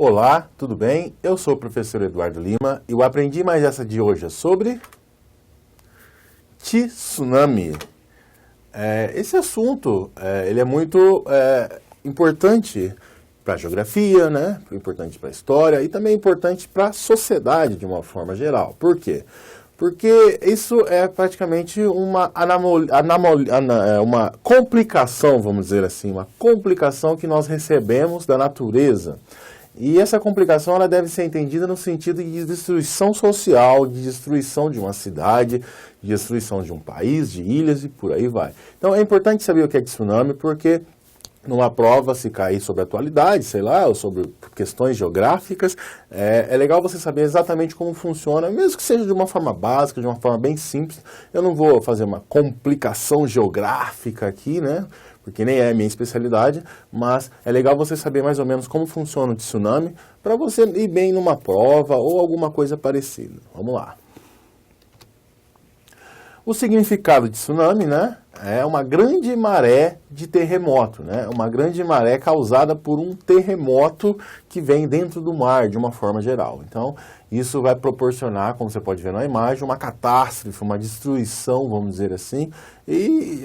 Olá, tudo bem? Eu sou o professor Eduardo Lima e o Aprendi Mais Essa de hoje é sobre tsunami. Esse assunto ele é muito importante para a geografia, né? Importante para a história e também importante para a sociedade de uma forma geral. Por quê? Porque isso é praticamente uma complicação, vamos dizer assim, uma complicação que nós recebemos da natureza. E essa complicação ela deve ser entendida no sentido de destruição social, de destruição de uma cidade, de destruição de um país, de ilhas e por aí vai. Então é importante saber o que é tsunami, porque numa prova, se cair sobre atualidade, sei lá, ou sobre questões geográficas, é legal você saber exatamente como funciona, mesmo que seja de uma forma básica, de uma forma bem simples. Eu não vou fazer uma complicação geográfica aqui, né? Porque nem é a minha especialidade, mas é legal você saber mais ou menos como funciona o tsunami para você ir bem numa prova ou alguma coisa parecida. Vamos lá. O significado de tsunami, né, é uma grande maré de terremoto, né, uma grande maré causada por um terremoto que vem dentro do mar, de uma forma geral. Então, isso vai proporcionar, como você pode ver na imagem, uma catástrofe, uma destruição, vamos dizer assim, e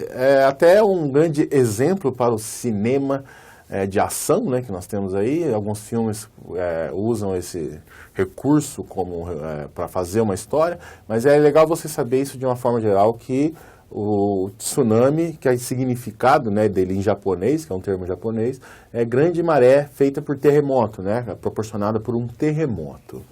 até um grande exemplo para o cinema de ação, né, que nós temos aí. Alguns filmes usam esse recurso como para fazer uma história, mas é legal você saber isso de uma forma geral, que o tsunami, que é o significado, né, dele em japonês, que é um termo japonês, é grande maré feita por terremoto, né, proporcionada por um terremoto.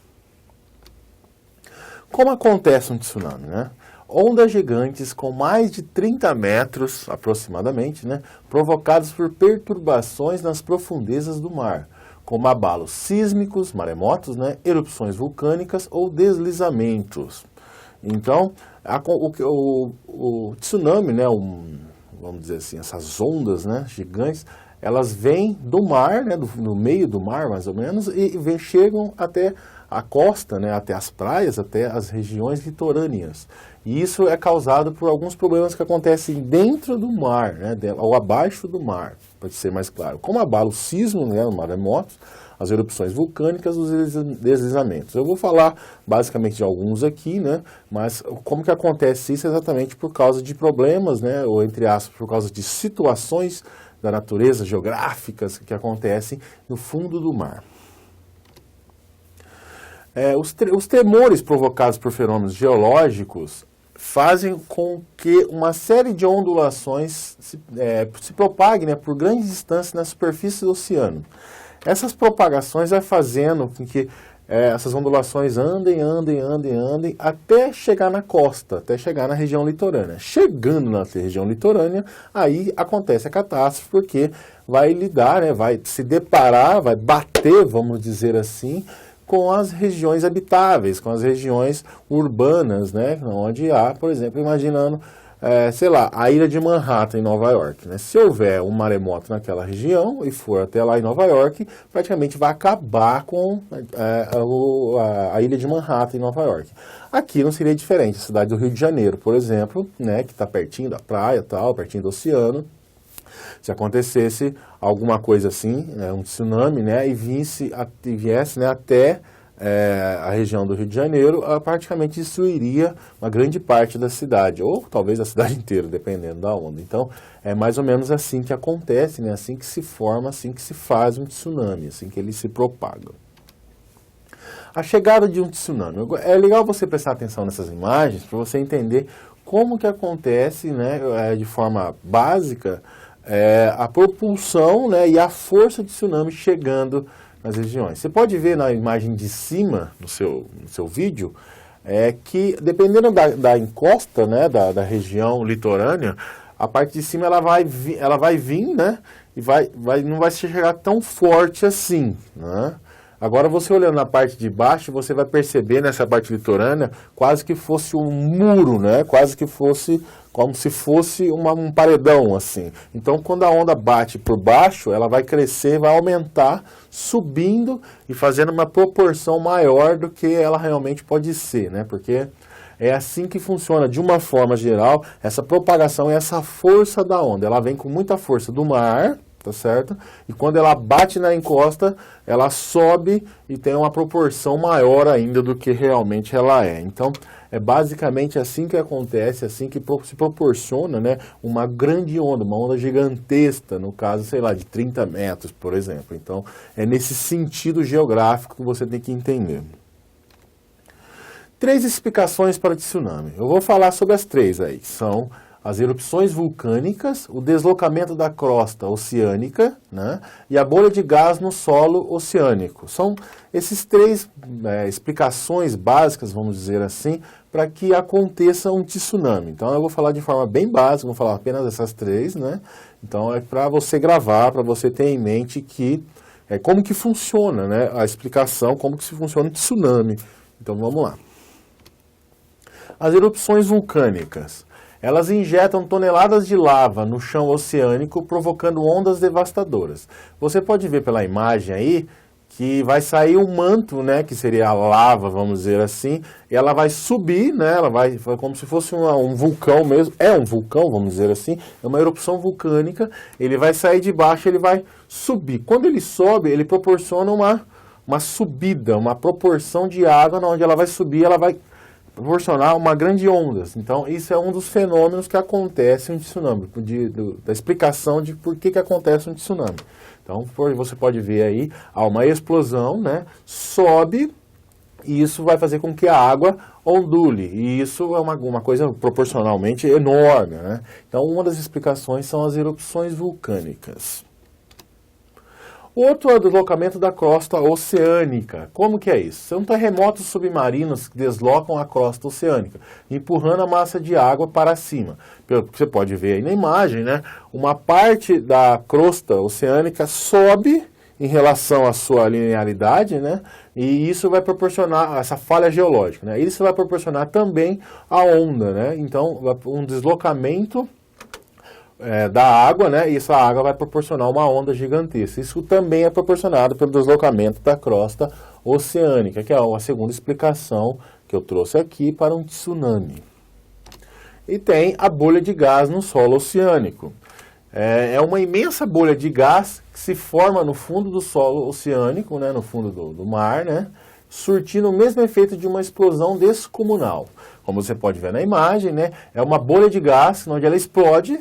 Como acontece um tsunami, né? Ondas gigantes com mais de 30 metros, aproximadamente, né, provocadas por perturbações nas profundezas do mar, como abalos sísmicos, maremotos, né, erupções vulcânicas ou deslizamentos. Então, o tsunami, né, vamos dizer assim, essas ondas, né, gigantes, elas vêm do mar, né, no meio do mar, mais ou menos, e chegam até a costa, né, até as praias, até as regiões litorâneas. E isso é causado por alguns problemas que acontecem dentro do mar, né, ou abaixo do mar, para ser mais claro. Como abalo sísmico, né, maremotos, as erupções vulcânicas, os deslizamentos. Eu vou falar basicamente de alguns aqui, né, mas como que acontece isso exatamente por causa de problemas, né, ou entre aspas, por causa de situações da natureza geográficas que acontecem no fundo do mar. Os tremores provocados por fenômenos geológicos fazem com que uma série de ondulações se propague, né, por grandes distâncias na superfície do oceano. Essas propagações vai fazendo com que essas ondulações andem até chegar na costa, até chegar na região litorânea. Chegando na região litorânea, aí acontece a catástrofe, porque vai lidar, né, vai se deparar, vai bater, vamos dizer assim, com as regiões habitáveis, com as regiões urbanas, né, onde há, por exemplo, imaginando, sei lá, a ilha de Manhattan em Nova York, né? Se houver um maremoto naquela região e for até lá em Nova York, praticamente vai acabar com a ilha de Manhattan em Nova York. Aqui não seria diferente, a cidade do Rio de Janeiro, por exemplo, né, que está pertinho da praia, tal, pertinho do oceano. Se acontecesse alguma coisa assim, né, um tsunami, né, e viesse, né, até a região do Rio de Janeiro, praticamente destruiria uma grande parte da cidade, ou talvez a cidade inteira, dependendo da onda. Então, é mais ou menos assim que acontece, né, assim que se forma, assim que se faz um tsunami, assim que ele se propaga. A chegada de um tsunami. É legal você prestar atenção nessas imagens para você entender como que acontece, né, de forma básica, a propulsão, né, e a força de tsunami chegando nas regiões. Você pode ver na imagem de cima, no seu vídeo, que dependendo da encosta, né, da região litorânea, a parte de cima ela vai vir, né, e não vai chegar tão forte assim, né? Agora, você olhando na parte de baixo, você vai perceber nessa parte litorânea quase que fosse um muro, né? Quase que fosse como se fosse um paredão, assim. Então, quando a onda bate por baixo, ela vai crescer, vai aumentar, subindo e fazendo uma proporção maior do que ela realmente pode ser, né? Porque é assim que funciona, de uma forma geral, essa propagação e essa força da onda. Ela vem com muita força do mar, tá certo? E quando ela bate na encosta, ela sobe e tem uma proporção maior ainda do que realmente ela é. Então, é basicamente assim que acontece, assim que se proporciona, né, uma grande onda, uma onda gigantesca, no caso, sei lá, de 30 metros, por exemplo. Então, é nesse sentido geográfico que você tem que entender. 3 explicações para o tsunami. Eu vou falar sobre as 3 aí, são as erupções vulcânicas, o deslocamento da crosta oceânica, né, e a bolha de gás no solo oceânico. São esses 3 explicações básicas, vamos dizer assim, para que aconteça um tsunami. Então eu vou falar de forma bem básica, vou falar apenas essas 3, né? Então é para você gravar, para você ter em mente que como que funciona, né, a explicação, como que se funciona o tsunami. Então vamos lá. As erupções vulcânicas. Elas injetam toneladas de lava no chão oceânico, provocando ondas devastadoras. Você pode ver pela imagem aí que vai sair um manto, né, que seria a lava, vamos dizer assim, e ela vai subir, né, ela vai como se fosse um vulcão mesmo, é um vulcão, vamos dizer assim, é uma erupção vulcânica, ele vai sair de baixo, ele vai subir. Quando ele sobe, ele proporciona uma subida, uma proporção de água, onde ela vai subir, ela vai proporcionar uma grande onda. Então, isso é um dos fenômenos que acontece em um tsunami, da explicação de por que acontece um tsunami. Então, você pode ver aí, há uma explosão, né, sobe, e isso vai fazer com que a água ondule, e isso é uma coisa proporcionalmente enorme, né? Então, uma das explicações são as erupções vulcânicas. Outro é o deslocamento da crosta oceânica. Como que é isso? São terremotos submarinos que deslocam a crosta oceânica, empurrando a massa de água para cima. Pelo que você pode ver aí na imagem, né? Uma parte da crosta oceânica sobe em relação à sua linearidade, né? E isso vai proporcionar essa falha geológica, né? Isso vai proporcionar também a onda, né? Então, um deslocamento da água, né? E essa água vai proporcionar uma onda gigantesca. Isso também é proporcionado pelo deslocamento da crosta oceânica, que é a segunda explicação que eu trouxe aqui para um tsunami. E tem a bolha de gás no solo oceânico. É uma imensa bolha de gás que se forma no fundo do solo oceânico, né? No fundo do mar, né? Surtindo o mesmo efeito de uma explosão descomunal. Como você pode ver na imagem, né? É uma bolha de gás onde ela explode.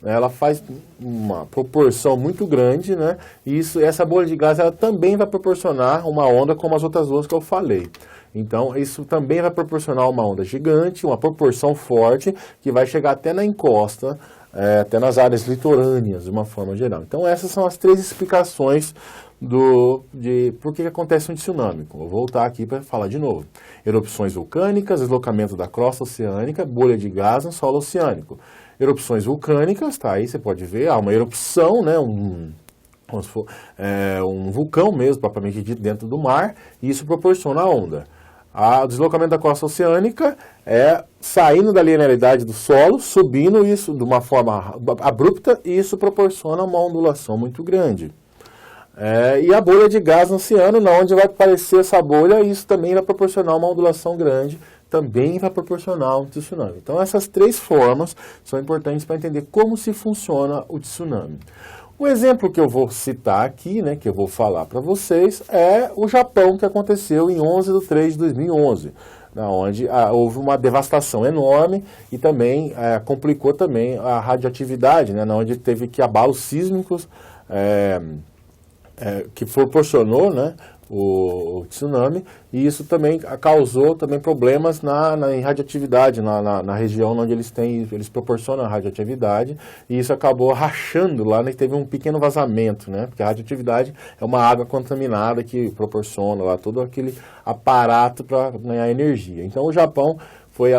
Ela faz uma proporção muito grande, né? E essa bolha de gás ela também vai proporcionar uma onda como as outras duas que eu falei. Então, isso também vai proporcionar uma onda gigante, uma proporção forte, que vai chegar até na encosta, até nas áreas litorâneas, de uma forma geral. Então, essas são as 3 explicações de por que acontece um tsunami. Vou voltar aqui para falar de novo. Erupções vulcânicas, deslocamento da crosta oceânica, bolha de gás no solo oceânico. Erupções vulcânicas, tá aí, você pode ver, há uma erupção, né, um vulcão mesmo, propriamente dito, dentro do mar, e isso proporciona a onda. O deslocamento da crosta oceânica é saindo da linearidade do solo, subindo isso de uma forma abrupta, e isso proporciona uma ondulação muito grande. E a bolha de gás no oceano, onde vai aparecer essa bolha, isso também vai proporcionar uma ondulação grande, também vai proporcionar um tsunami. Então essas 3 formas são importantes para entender como se funciona o tsunami. O exemplo que eu vou citar aqui, né, que eu vou falar para vocês, é o Japão, que aconteceu em 11 de 3 de 2011, onde houve uma devastação enorme e também complicou também a radioatividade, né, onde teve que abalos sísmicos que proporcionou, né, o tsunami, e isso também causou também problemas em radioatividade, na região onde eles proporcionam a radioatividade, e isso acabou rachando lá, né, teve um pequeno vazamento, né, porque a radioatividade é uma água contaminada que proporciona lá todo aquele aparato para ganhar energia. Então o Japão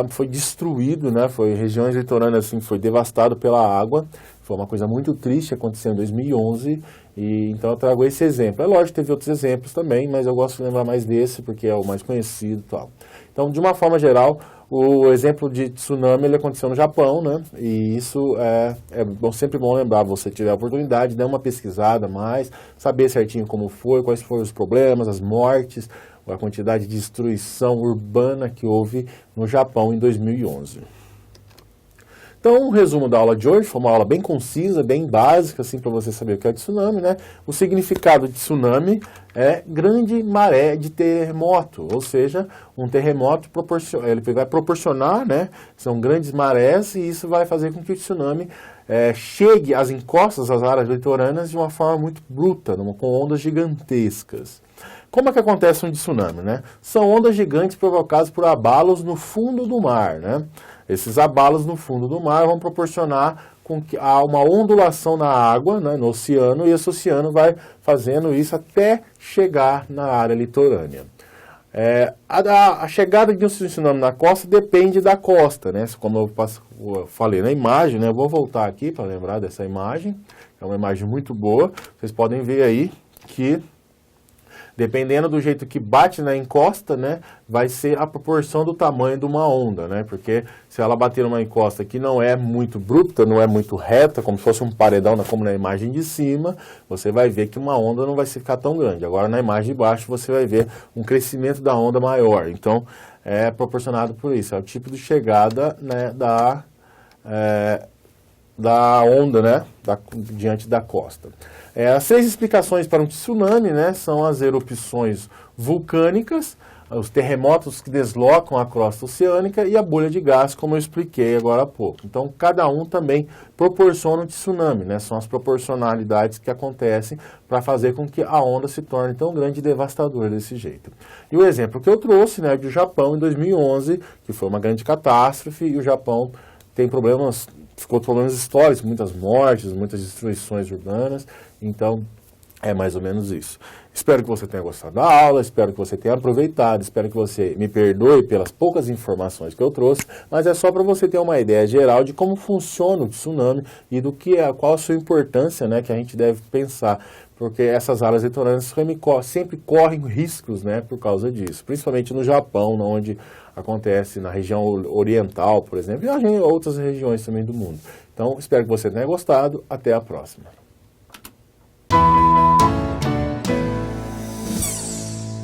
foi destruído, né, regiões litorâneas assim, foi devastado pela água. Foi uma coisa muito triste, aconteceu em 2011, e então eu trago esse exemplo. É lógico, teve outros exemplos também, mas eu gosto de lembrar mais desse, porque é o mais conhecido e tal. Então, de uma forma geral, o exemplo de tsunami ele aconteceu no Japão, né? E isso sempre bom lembrar, você tiver a oportunidade, dar uma pesquisada mais, saber certinho como foi, quais foram os problemas, as mortes, a quantidade de destruição urbana que houve no Japão em 2011. Então, o resumo da aula de hoje foi uma aula bem concisa, bem básica, assim, para você saber o que é tsunami, né? O significado de tsunami é grande maré de terremoto, ou seja, um terremoto ele vai proporcionar, né? São grandes marés e isso vai fazer com que o tsunami chegue às encostas, às áreas litorâneas de uma forma muito bruta, com ondas gigantescas. Como é que acontece um tsunami, né? São ondas gigantes provocadas por abalos no fundo do mar, né? Esses abalos no fundo do mar vão proporcionar com que há uma ondulação na água, né, no oceano, e esse oceano vai fazendo isso até chegar na área litorânea. A chegada de um tsunami na costa depende da costa, né? Como eu falei na imagem, né? Eu vou voltar aqui para lembrar dessa imagem. É uma imagem muito boa. Vocês podem ver aí que, dependendo do jeito que bate na encosta, né, vai ser a proporção do tamanho de uma onda, né? Porque se ela bater numa encosta que não é muito abrupta, não é muito reta, como se fosse um paredão, como na imagem de cima, você vai ver que uma onda não vai ficar tão grande. Agora, na imagem de baixo, você vai ver um crescimento da onda maior. Então, é proporcionado por isso. É o tipo de chegada, né, da onda, né, diante da costa. As 3 explicações para um tsunami, né, são as erupções vulcânicas, os terremotos que deslocam a crosta oceânica e a bolha de gás, como eu expliquei agora há pouco. Então, cada um também proporciona um tsunami, né, são as proporcionalidades que acontecem para fazer com que a onda se torne tão grande e devastadora desse jeito. E o exemplo que eu trouxe, né, é do Japão em 2011, que foi uma grande catástrofe, e o Japão ficou problemas históricos, muitas mortes, muitas destruições urbanas, então é mais ou menos isso. Espero que você tenha gostado da aula, espero que você tenha aproveitado, espero que você me perdoe pelas poucas informações que eu trouxe, mas é só para você ter uma ideia geral de como funciona o tsunami e qual a sua importância, né, que a gente deve pensar, porque essas áreas litorâneas sempre correm riscos, né, por causa disso, principalmente no Japão, onde acontece na região oriental, por exemplo, e em outras regiões também do mundo. Então, espero que você tenha gostado. Até a próxima.